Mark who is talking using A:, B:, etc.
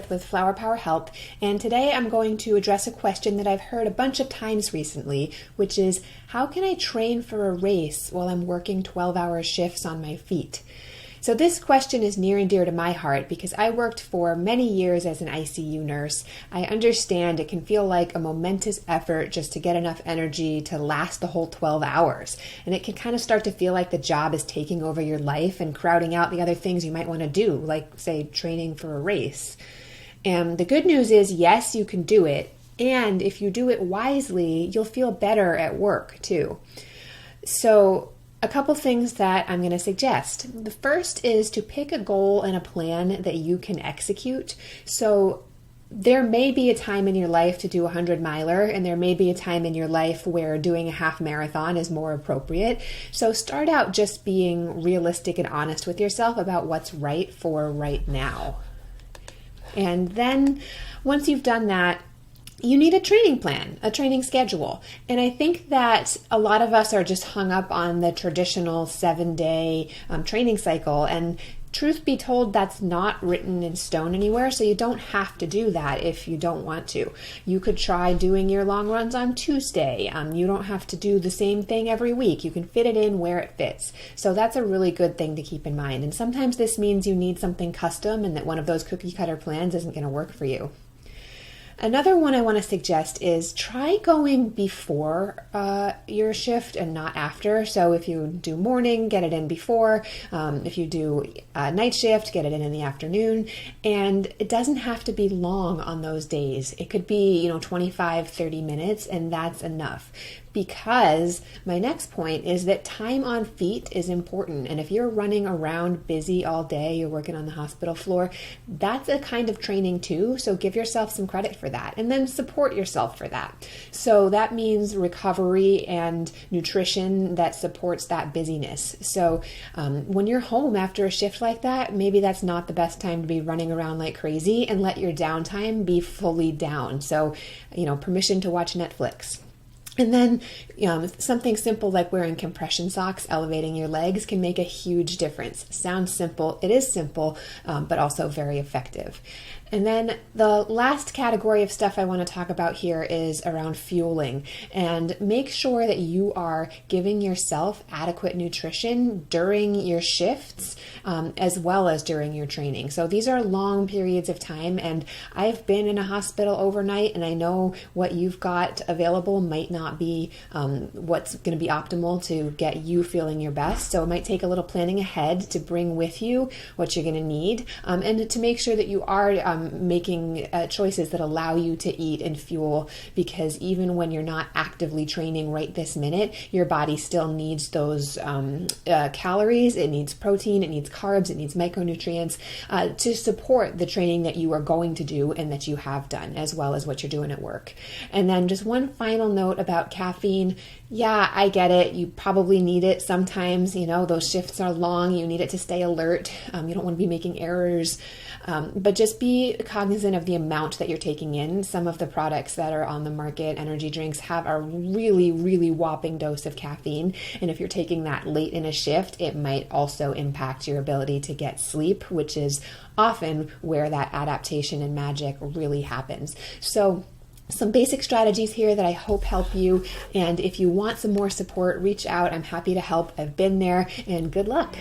A: Elizabeth with Flower Power Health, and today I'm going to address a question that I've heard a bunch of times recently, which is, how can I train for a race while I'm working 12-hour shifts on my feet? So this question is near and dear to my heart because I worked for many years as an ICU nurse. I understand it can feel like a momentous effort just to get enough energy to last the whole 12 hours. And it can kind of start to feel like the job is taking over your life and crowding out the other things you might want to do, like, say, training for a race. And the good news is, yes, you can do it. And if you do it wisely, you'll feel better at work too. So a couple things that I'm going to suggest. The first is to pick a goal and a plan that you can execute. So there may be a time in your life to do a 100-miler, and there may be a time in your life where doing a half marathon is more appropriate. So start out just being realistic and honest with yourself about what's right for right now. And then once you've done that, you need a training plan, a training schedule. And I think that a lot of us are just hung up on the traditional 7-day training cycle. And truth be told, that's not written in stone anywhere. So you don't have to do that if you don't want to. You could try doing your long runs on Tuesday. You don't have to do the same thing every week. You can fit it in where it fits. So that's a really good thing to keep in mind. And sometimes this means you need something custom and that one of those cookie cutter plans isn't going to work for you. Another one I want to suggest is try going before your shift and not after. So if you do morning, get it in before. If you do night shift, get it in the afternoon. And it doesn't have to be long on those days. It could be, 25, 30 minutes, and that's enough. Because my next point is that time on feet is important. And if you're running around busy all day, you're working on the hospital floor, that's a kind of training too. So give yourself some credit for that and then support yourself for that. So that means recovery and nutrition that supports that busyness. So when you're home after a shift like that, maybe that's not the best time to be running around like crazy, and let your downtime be fully down. So, permission to watch Netflix. And then something simple like wearing compression socks, elevating your legs, can make a huge difference. Sounds simple. It is simple, but also very effective. And then the last category of stuff I want to talk about here is around fueling. And make sure that you are giving yourself adequate nutrition during your shifts, as well as during your training. So these are long periods of time, and I've been in a hospital overnight, and I know what you've got available might not be what's going to be optimal to get you feeling your best. So it might take a little planning ahead to bring with you what you're going to need, and to make sure that you are making choices that allow you to eat and fuel, because even when you're not actively training right this minute, your body still needs those calories. It needs protein, it needs carbs, it needs micronutrients to support the training that you are going to do and that you have done, as well as what you're doing at work. And then just one final note about caffeine. Yeah, I get it. You probably need it sometimes. Those shifts are long. You need it to stay alert. You don't want to be making errors. But just be cognizant of the amount that you're taking in. Some of the products that are on the market, energy drinks, have a really, really whopping dose of caffeine. And if you're taking that late in a shift, it might also impact your ability to get sleep, which is often where that adaptation and magic really happens. So some basic strategies here that I hope help you. And if you want some more support, reach out. I'm happy to help. I've been there, and good luck.